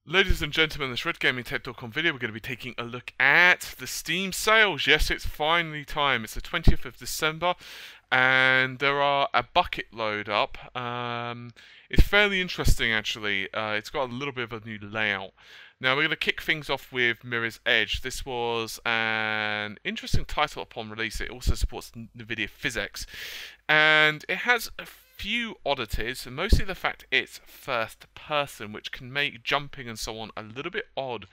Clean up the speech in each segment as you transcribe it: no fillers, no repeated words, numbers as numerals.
Ladies and gentlemen, this RedGamingTech.com video, we're going to be taking a look at the Steam sales. Yes, it's finally time. It's the 20th of December, and there are a bucket load up. It's fairly interesting, actually. It's got a little bit of a new layout. Now, we're going to kick things off with Mirror's Edge. This was an interesting title upon release. It also supports NVIDIA physics, and it has a few oddities, and mostly the fact it's first person, which can make jumping and so on a little bit odd,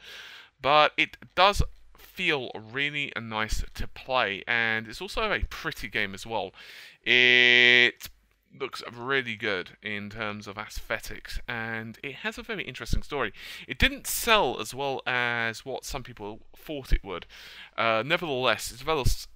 but it does feel really nice to play, and it's also a pretty game as well. It looks really good in terms of aesthetics, and it has a very interesting story. It didn't sell as well as what some people thought it would. Nevertheless, it's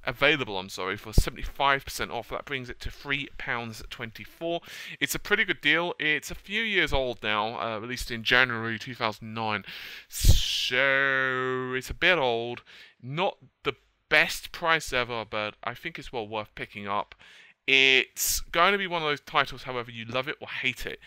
available, for 75% off. That brings it to £3.24. It's a pretty good deal. It's a few years old now, released in January 2009, so it's a bit old. Not the best price ever, but I think it's well worth picking up. It's going to be one of those titles, however, you love it or hate it.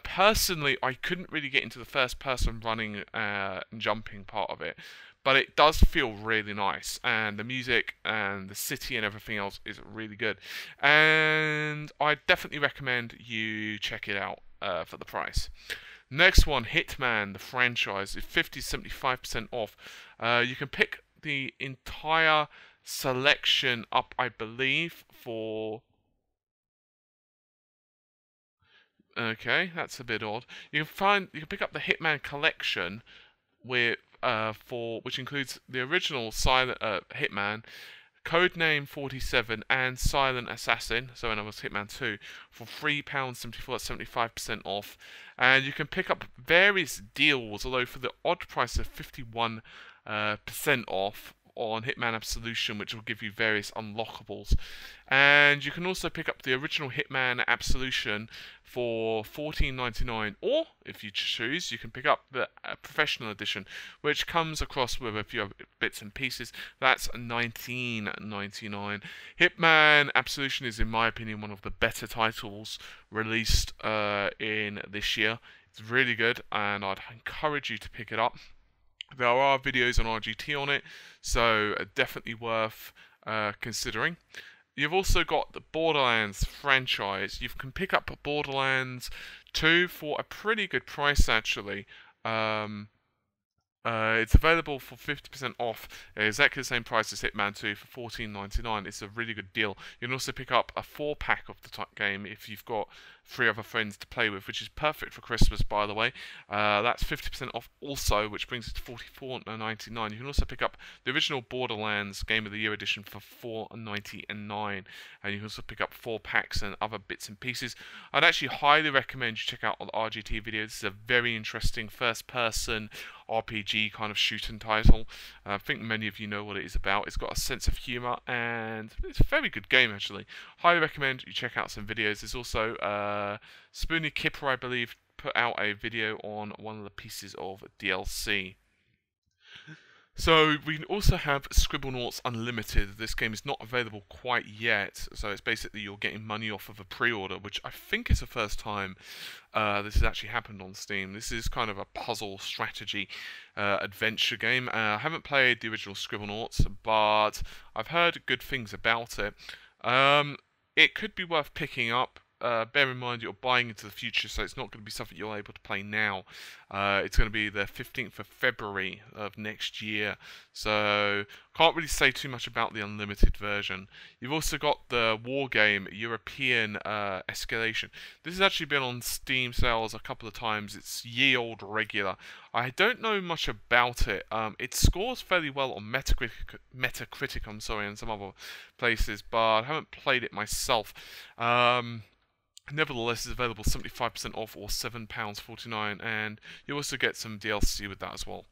Personally, I couldn't really get into the first-person running and jumping part of it, but it does feel really nice, and the music and the city and everything else is really good. And I definitely recommend you check it out for the price. Next one, Hitman, the franchise, is 50-75% off. You can pick the entire selection up, I believe, for... Okay, that's a bit odd. You can pick up the Hitman collection with which includes the original Silent Hitman, Codename 47, and Silent Assassin, so in other words Hitman 2, for £3.74, 75% off. And you can pick up various deals, although for the odd price of 51% off on Hitman Absolution, which will give you various unlockables. And you can also pick up the original Hitman Absolution for £14.99, or if you choose, you can pick up the Professional Edition, which comes across with a few other bits and pieces. That's £19.99. Hitman Absolution is, in my opinion, one of the better titles released in this year. It's really good, and I'd encourage you to pick it up. There are videos on RGT on it, so definitely worth considering. You've also got the Borderlands franchise. You can pick up Borderlands 2 for a pretty good price, actually. It's available for 50% off, exactly the same price as Hitman 2 for £14.99. It's a really good deal. You can also pick up a 4-pack of the game if you've got 3 other friends to play with, which is perfect for Christmas, by the way. That's 50% off also, which brings it to £44.99. You can also pick up the original Borderlands Game of the Year edition for £4.99, and you can also pick up 4 packs and other bits and pieces. I'd actually highly recommend you check out the RGT video. This is a very interesting first-person RPG kind of shooting title. I think many of you know what it is about. It's got a sense of humour, and it's a very good game, actually. Highly recommend you check out some videos. There's also Spoonie Kipper, I believe, put out a video on one of the pieces of DLC. So we also have Scribblenauts Unlimited. This game is not available quite yet, so it's basically you're getting money off of a pre-order, which I think is the first time this has actually happened on Steam. This is kind of a puzzle strategy adventure game. I haven't played the original Scribblenauts, but I've heard good things about it. It could be worth picking up. Bear in mind you're buying into the future, so it's not going to be something you're able to play now. It's going to be the 15th of February of next year, so can't really say too much about the Unlimited version. You've also got the Wargame European Escalation. This has actually been on Steam sales a couple of times. It's ye old regular. I don't know much about it. It scores fairly well on Metacritic, and some other places, but I haven't played it myself. Nevertheless, it's available 75% off, or £7.49, and you also get some DLC with that as well.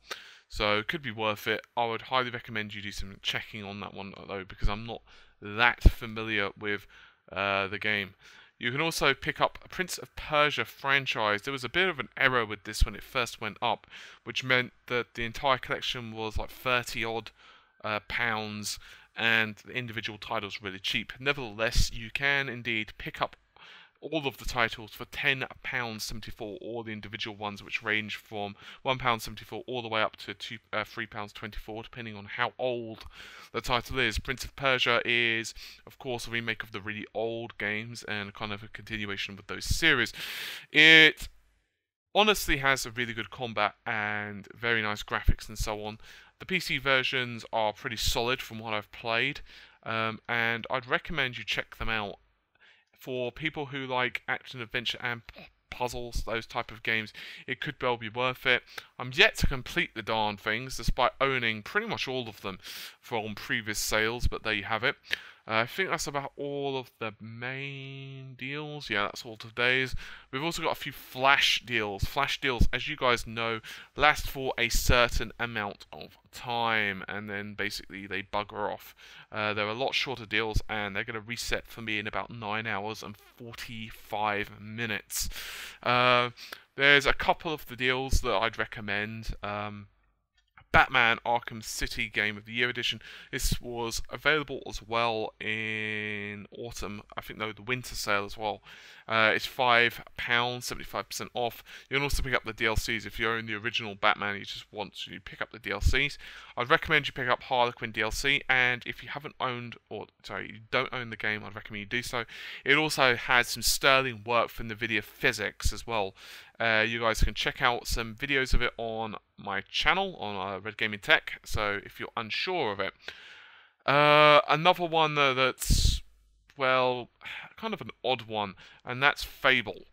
So it could be worth it. I would highly recommend you do some checking on that one, though, because I'm not that familiar with the game. You can also pick up a Prince of Persia franchise. There was a bit of an error with this when it first went up, which meant that the entire collection was like 30-odd pounds, and the individual titles really cheap. Nevertheless, you can indeed pick up all of the titles for £10.74, all the individual ones, which range from £1.74 all the way up to £3.24, depending on how old the title is. Prince of Persia is, of course, a remake of the really old games and kind of a continuation with those series. It honestly has a really good combat and very nice graphics and so on. The PC versions are pretty solid from what I've played, and I'd recommend you check them out. For people who like action, adventure, and puzzles, those type of games, it could well be worth it. I'm yet to complete the darn things, despite owning pretty much all of them from previous sales, but there you have it. I think that's about all of the main deals. Yeah, that's all today's. We've also got a few flash deals. Flash deals, as you guys know, last for a certain amount of time, and then basically they bugger off. They're a lot shorter deals, and they're going to reset for me in about 9 hours and 45 minutes. There's a couple of the deals that I'd recommend. Batman Arkham City Game of the Year edition. This was available as well in autumn. I think the winter sale as well. It's £5, 75% off. You can also pick up the DLCs if you own the original Batman. You just want to pick up the DLCs. I'd recommend you pick up Harlequin DLC, and if you haven't owned, you don't own the game, I'd recommend you do so. It also has some sterling work from NVIDIA physics as well. You guys can check out some videos of it on my channel on RedGamingTech. So if you're unsure of it, another one that's, well, kind of an odd one, and that's Fable.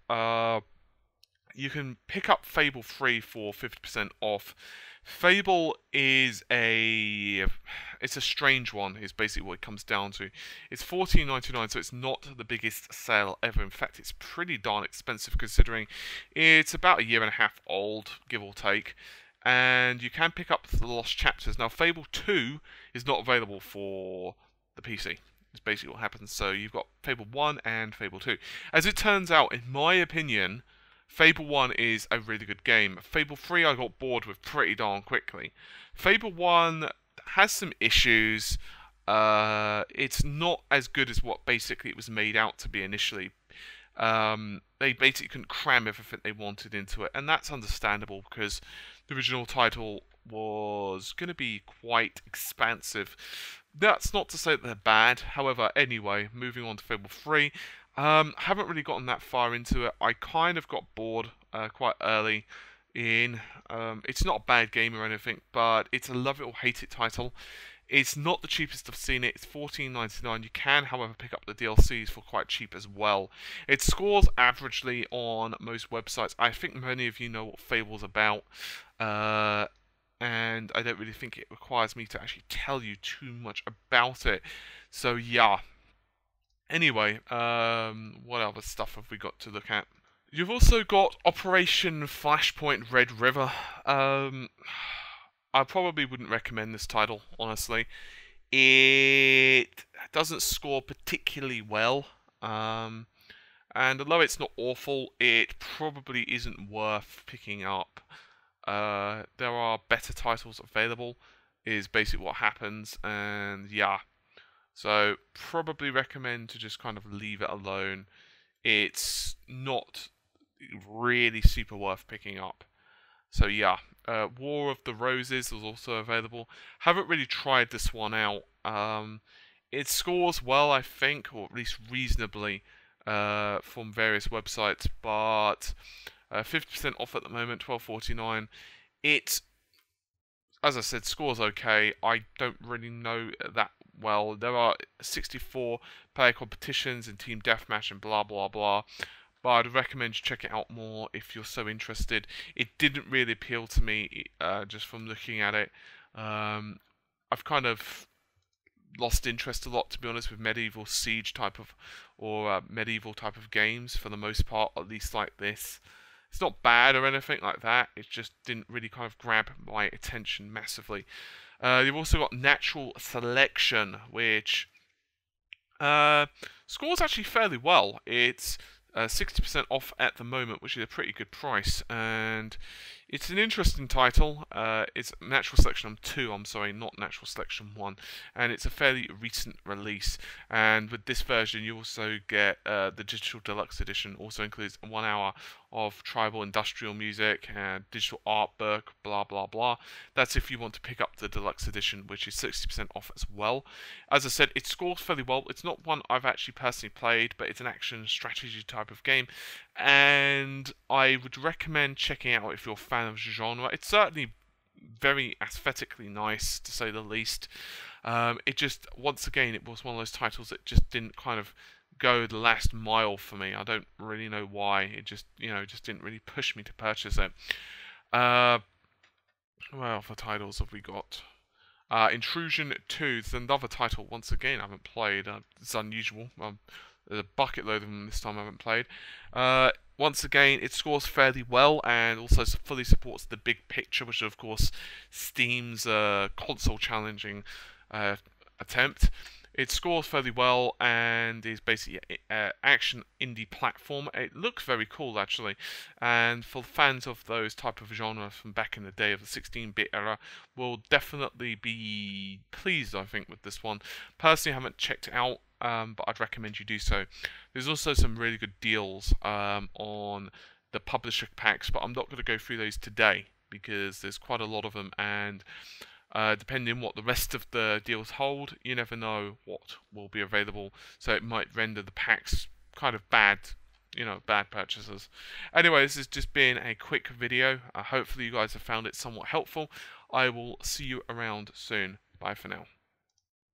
You can pick up Fable 3 for 50% off. Fable is it's a strange one, is basically what it comes down to. It's $14.99, so it's not the biggest sale ever. In fact, it's pretty darn expensive considering it's about 1.5 years old, give or take. And you can pick up the lost chapters. Now, Fable 2 is not available for the PC. It's basically what happens. So you've got Fable 1 and Fable 2. As it turns out, in my opinion, Fable 1 is a really good game. Fable 3 I got bored with pretty darn quickly. Fable 1 has some issues. It's not as good as what basically it was made out to be initially. They basically couldn't cram everything they wanted into it, and that's understandable because the original title was going to be quite expansive. That's not to say that they're bad. However, anyway, moving on to Fable 3. Haven't really gotten that far into it. I kind of got bored quite early in. It's not a bad game or anything, but it's a love it or hate it title. It's not the cheapest I've seen it. It's $14.99. You can, however, pick up the DLCs for quite cheap as well. It scores averagely on most websites. I think many of you know what Fable's about. And I don't really think it requires me to actually tell you too much about it. So, yeah. Anyway, what other stuff have we got to look at? You've also got Operation Flashpoint Red River. I probably wouldn't recommend this title, honestly. It doesn't score particularly well. And although it's not awful, it probably isn't worth picking up. There are better titles available, is basically what happens. And yeah. So, probably recommend to just kind of leave it alone. It's not really super worth picking up. So, yeah. War of the Roses is also available. Haven't really tried this one out. It scores well, I think, or at least reasonably, from various websites. But 50% off at the moment, $12.49. It, as I said, scores okay. I don't really know that well. There are 64 player competitions and team deathmatch and blah blah blah, but I'd recommend you check it out more if you're so interested. It didn't really appeal to me just from looking at it. I've kind of lost interest a lot, to be honest, with medieval siege type of or medieval type of games for the most part, at least like this. It's not bad or anything like that. It just didn't really kind of grab my attention massively. You've also got Natural Selection, which scores actually fairly well. It's 60% off at the moment, which is a pretty good price. And It's an interesting title. It's Natural Selection 2, I'm sorry, not Natural Selection 1. And it's a fairly recent release. And with this version, you also get the Digital Deluxe Edition. Also includes 1 hour of tribal industrial music and digital art book, blah, blah, blah. That's if you want to pick up the Deluxe Edition, which is 60% off as well. As I said, it scores fairly well. It's not one I've actually personally played, but it's an action strategy type of game. And I would recommend checking out if you're a fan of the genre. It's certainly very aesthetically nice, to say the least. It just, once again, it was one of those titles that just didn't kind of go the last mile for me. I don't really know why. It just, just didn't really push me to purchase it. What other titles have we got? Intrusion 2 is another title, once again, I haven't played. It's unusual. There's a bucket load of them this time I haven't played. Once again, it scores fairly well and also fully supports the big picture, which is, of course, Steam's console challenging attempt. It scores fairly well and is basically action indie platform. It looks very cool, actually, and for fans of those type of genres from back in the day of the 16-bit era, will definitely be pleased, I think, with this one. Personally, I haven't checked it out, but I'd recommend you do so. There's also some really good deals on the publisher packs, but I'm not going to go through those today because there's quite a lot of them, and depending on what the rest of the deals hold, you never know what will be available, so it might render the packs kind of bad, bad purchases. Anyway, this has just been a quick video. Hopefully you guys have found it somewhat helpful. I will see you around soon. Bye for now.